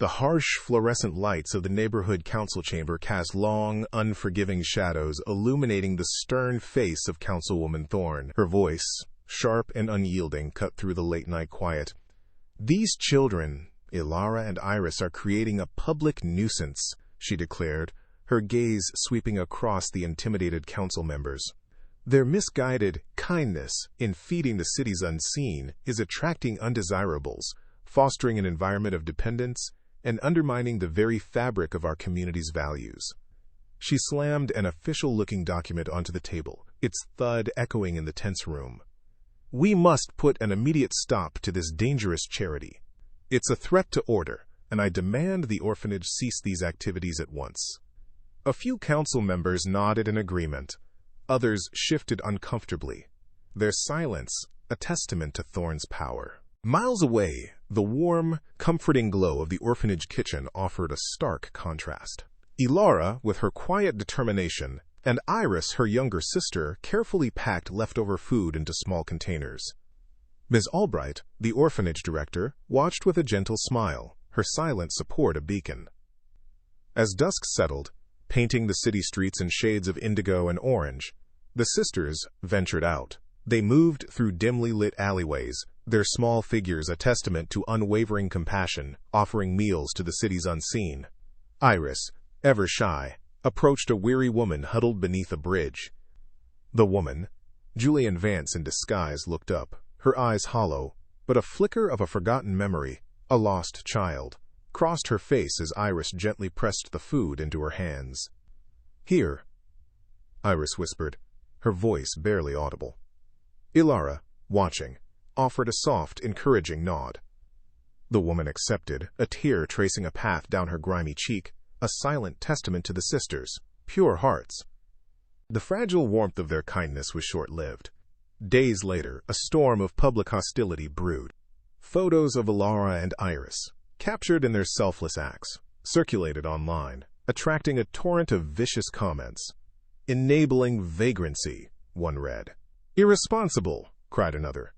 The harsh fluorescent lights of the neighborhood council chamber cast long, unforgiving shadows, illuminating the stern face of Councilwoman Thorne. Her voice, sharp and unyielding, cut through the late-night quiet. "These children, Elara and Iris, are creating a public nuisance," she declared, her gaze sweeping across the intimidated council members. "Their misguided kindness in feeding the city's unseen is attracting undesirables, fostering an environment of dependence, and undermining the very fabric of our community's values." She slammed an official-looking document onto the table, its thud echoing in the tense room. "We must put an immediate stop to this dangerous charity. It's a threat to order, and I demand the orphanage cease these activities at once." A few council members nodded in agreement. Others shifted uncomfortably, their silence a testament to Thorne's power. Miles away, the warm, comforting glow of the orphanage kitchen offered a stark contrast. Elara, with her quiet determination, and Iris, her younger sister, carefully packed leftover food into small containers. Ms. Albright, the orphanage director, watched with a gentle smile, her silent support a beacon. As dusk settled, painting the city streets in shades of indigo and orange, the sisters ventured out. They moved through dimly lit alleyways, their small figures a testament to unwavering compassion, offering meals to the city's unseen. Iris, ever shy, approached a weary woman huddled beneath a bridge. The woman, Julian Vance in disguise, looked up, her eyes hollow, but a flicker of a forgotten memory, a lost child, crossed her face as Iris gently pressed the food into her hands. "Here," Iris whispered, her voice barely audible. Elara, watching, offered a soft, encouraging nod. The woman accepted, a tear tracing a path down her grimy cheek, a silent testament to the sisters' pure hearts. The fragile warmth of their kindness was short-lived. Days later, a storm of public hostility brewed. Photos of Elara and Iris, captured in their selfless acts, circulated online, attracting a torrent of vicious comments. "Enabling vagrancy," one read. "Irresponsible," cried another.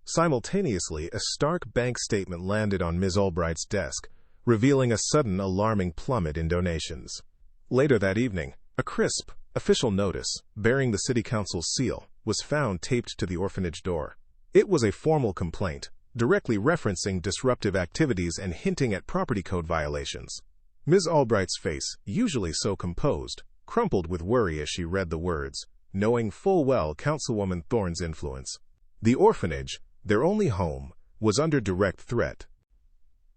Simultaneously, a stark bank statement landed on Ms. Albright's desk, revealing a sudden alarming plummet in donations. Later that evening, a crisp, official notice, bearing the city council's seal, was found taped to the orphanage door. It was a formal complaint, directly referencing disruptive activities and hinting at property code violations. Ms. Albright's face, usually so composed, crumpled with worry as she read the words, knowing full well Councilwoman Thorne's influence. The orphanage, their only home, was under direct threat.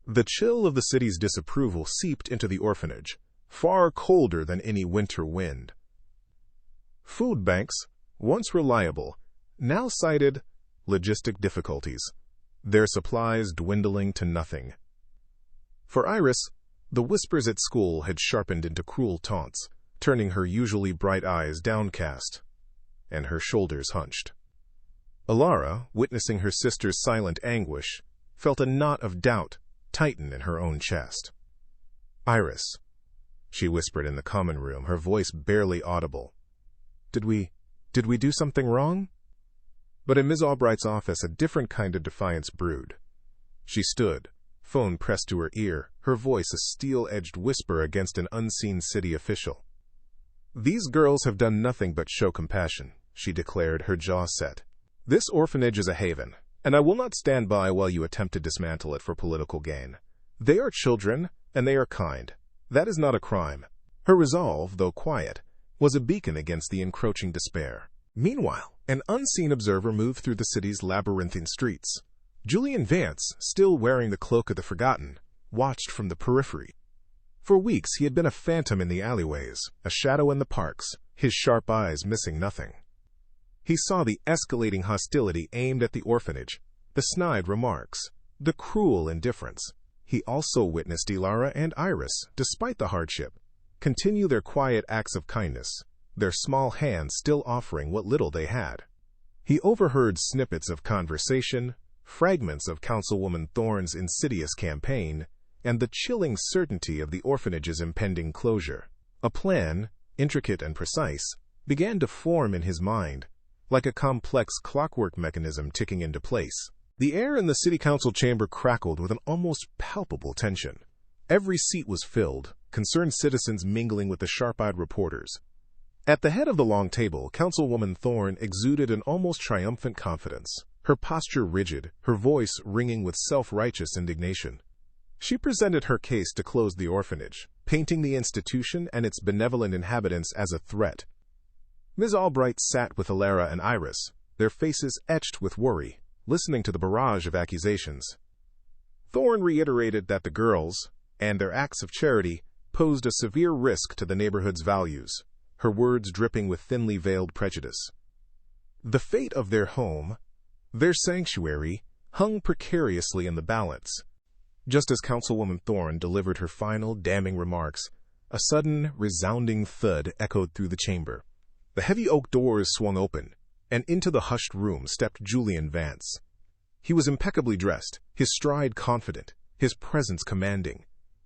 The chill of the city's disapproval seeped into the orphanage, far colder than any winter wind. Food banks, once reliable, now cited logistic difficulties, their supplies dwindling to nothing. For Iris, the whispers at school had sharpened into cruel taunts, turning her usually bright eyes downcast, and her shoulders hunched. Elara, witnessing her sister's silent anguish, felt a knot of doubt tighten in her own chest. "Iris," she whispered in the common room, her voice barely audible. Did we do something wrong?" But in Ms. Albright's office, a different kind of defiance brewed. She stood, phone pressed to her ear, her voice a steel-edged whisper against an unseen city official. "These girls have done nothing but show compassion," she declared, her jaw set. "This orphanage is a haven, and I will not stand by while you attempt to dismantle it for political gain. They are children, and they are kind. That is not a crime." Her resolve, though quiet, was a beacon against the encroaching despair. Meanwhile, an unseen observer moved through the city's labyrinthine streets. Julian Vance, still wearing the cloak of the forgotten, watched from the periphery. For weeks he had been a phantom in the alleyways, a shadow in the parks, his sharp eyes missing nothing. He saw the escalating hostility aimed at the orphanage, the snide remarks, the cruel indifference. He also witnessed Elara and Iris, despite the hardship, continue their quiet acts of kindness, their small hands still offering what little they had. He overheard snippets of conversation, fragments of Councilwoman Thorne's insidious campaign, and the chilling certainty of the orphanage's impending closure. A plan, intricate and precise, began to form in his mind, like a complex clockwork mechanism ticking into place. The air in the city council chamber crackled with an almost palpable tension. Every seat was filled, concerned citizens mingling with the sharp-eyed reporters. At the head of the long table, Councilwoman Thorne exuded an almost triumphant confidence, her posture rigid, her voice ringing with self-righteous indignation. She presented her case to close the orphanage, painting the institution and its benevolent inhabitants as a threat. Ms. Albright sat with Elara and Iris, their faces etched with worry, listening to the barrage of accusations. Thorne reiterated that the girls, and their acts of charity, posed a severe risk to the neighborhood's values, her words dripping with thinly veiled prejudice. The fate of their home, their sanctuary, hung precariously in the balance. Just as Councilwoman Thorne delivered her final, damning remarks, a sudden, resounding thud echoed through the chamber. The heavy oak doors swung open, and into the hushed room stepped Julian Vance. He was impeccably dressed, his stride confident, his presence commanding.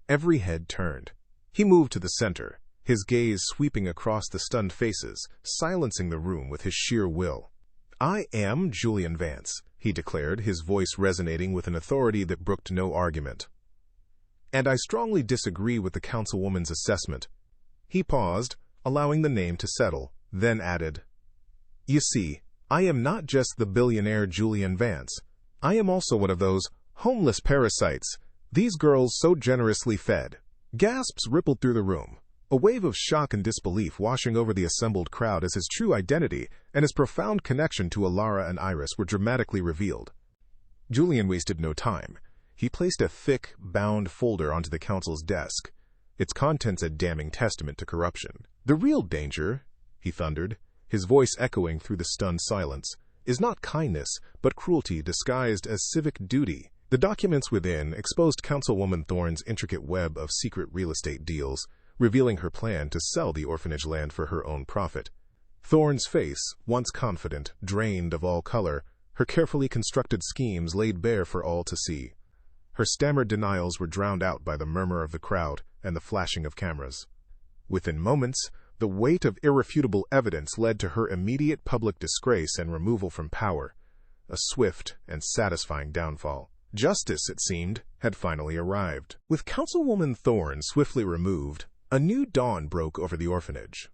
Every head turned. He moved to the center, his gaze sweeping across the stunned faces, silencing the room with his sheer will. "I am Julian Vance," he declared, his voice resonating with an authority that brooked no argument. "And I strongly disagree with the councilwoman's assessment." He paused, allowing the name to settle, then added, "You see, I am not just the billionaire Julian Vance. I am also one of those homeless parasites these girls so generously fed." Gasps rippled through the room, a wave of shock and disbelief washing over the assembled crowd as his true identity and his profound connection to Elara and Iris were dramatically revealed. Julian wasted no time. He placed a thick, bound folder onto the council's desk, its contents a damning testament to corruption. "The real danger," he thundered, his voice echoing through the stunned silence, "is not kindness, but cruelty disguised as civic duty." The documents within exposed Councilwoman Thorne's intricate web of secret real estate deals, revealing her plan to sell the orphanage land for her own profit. Thorne's face, once confident, drained of all color, her carefully constructed schemes laid bare for all to see. Her stammered denials were drowned out by the murmur of the crowd and the flashing of cameras. Within moments, the weight of irrefutable evidence led to her immediate public disgrace and removal from power, a swift and satisfying downfall. Justice, it seemed, had finally arrived. With Councilwoman Thorne swiftly removed, a new dawn broke over the orphanage.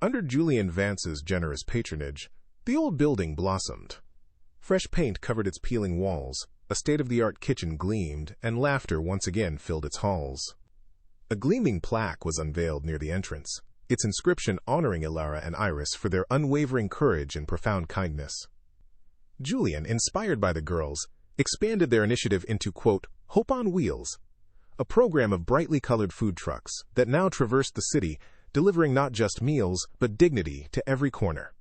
Under Julian Vance's generous patronage, the old building blossomed. Fresh paint covered its peeling walls, a state-of-the-art kitchen gleamed, and laughter once again filled its halls. A gleaming plaque was unveiled near the entrance, its inscription honoring Elara and Iris for their unwavering courage and profound kindness. Julian, inspired by the girls, expanded their initiative into, quote, Hope on Wheels, a program of brightly colored food trucks that now traversed the city, delivering not just meals, but dignity to every corner.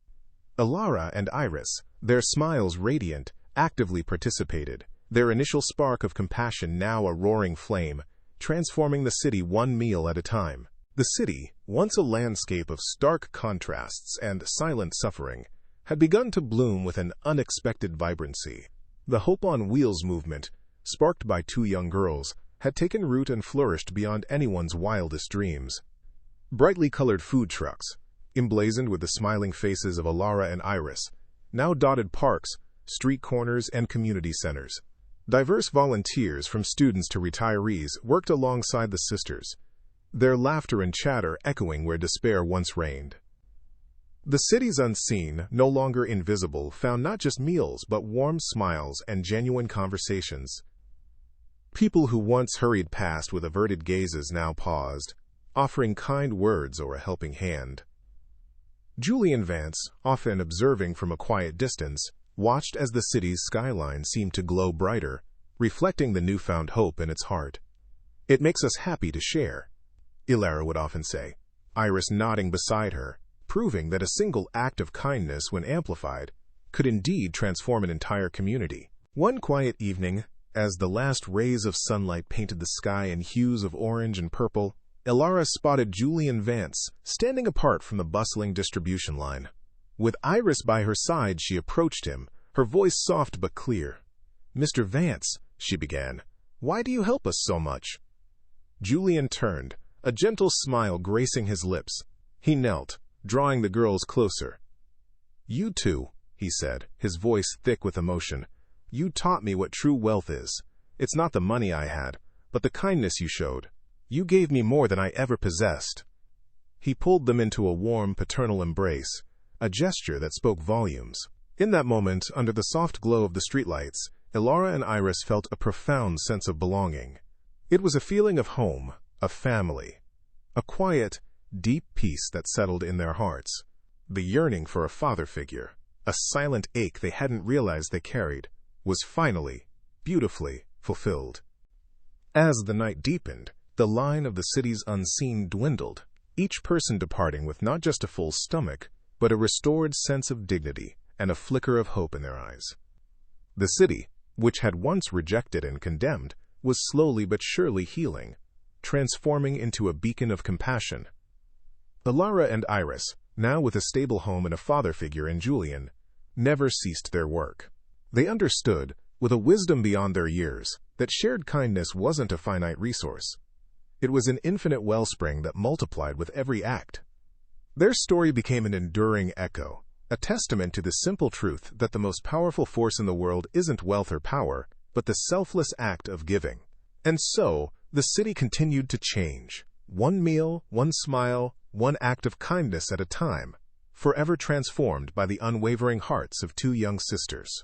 Elara and Iris, their smiles radiant, actively participated, their initial spark of compassion now a roaring flame, transforming the city one meal at a time. The city, once a landscape of stark contrasts and silent suffering, had begun to bloom with an unexpected vibrancy. The Hope on Wheels movement, sparked by two young girls, had taken root and flourished beyond anyone's wildest dreams. Brightly colored food trucks, emblazoned with the smiling faces of Elara and Iris, now dotted parks, street corners, and community centers. Diverse volunteers, from students to retirees, worked alongside the sisters, their laughter and chatter echoing where despair once reigned. The city's unseen, no longer invisible, found not just meals but warm smiles and genuine conversations. People who once hurried past with averted gazes now paused, offering kind words or a helping hand. Julian Vance, often observing from a quiet distance, watched as the city's skyline seemed to glow brighter, reflecting the newfound hope in its heart. "It makes us happy to share," Elara would often say, Iris nodding beside her, proving that a single act of kindness, when amplified, could indeed transform an entire community. One quiet evening, as the last rays of sunlight painted the sky in hues of orange and purple, Elara spotted Julian Vance standing apart from the bustling distribution line. With Iris by her side, she approached him, her voice soft but clear. "Mr. Vance," she began, "why do you help us so much?" Julian turned, a gentle smile gracing his lips. He knelt, drawing the girls closer. "You two," he said, his voice thick with emotion, "you taught me what true wealth is. It's not the money I had, but the kindness you showed. You gave me more than I ever possessed." He pulled them into a warm, paternal embrace, a gesture that spoke volumes. In that moment, under the soft glow of the streetlights, Elara and Iris felt a profound sense of belonging. It was a feeling of home, of family, a quiet, deep peace that settled in their hearts. The yearning for a father figure, a silent ache they hadn't realized they carried, was finally, beautifully fulfilled. As the night deepened, the line of the city's unseen dwindled, each person departing with not just a full stomach, but a restored sense of dignity and a flicker of hope in their eyes. The city, which had once rejected and condemned, was slowly but surely healing, transforming into a beacon of compassion. Elara and Iris, now with a stable home and a father figure in Julian, never ceased their work. They understood, with a wisdom beyond their years, that shared kindness wasn't a finite resource. It was an infinite wellspring that multiplied with every act. Their story became an enduring echo, a testament to the simple truth that the most powerful force in the world isn't wealth or power, but the selfless act of giving. And so, the city continued to change, one meal, one smile, one act of kindness at a time, forever transformed by the unwavering hearts of two young sisters.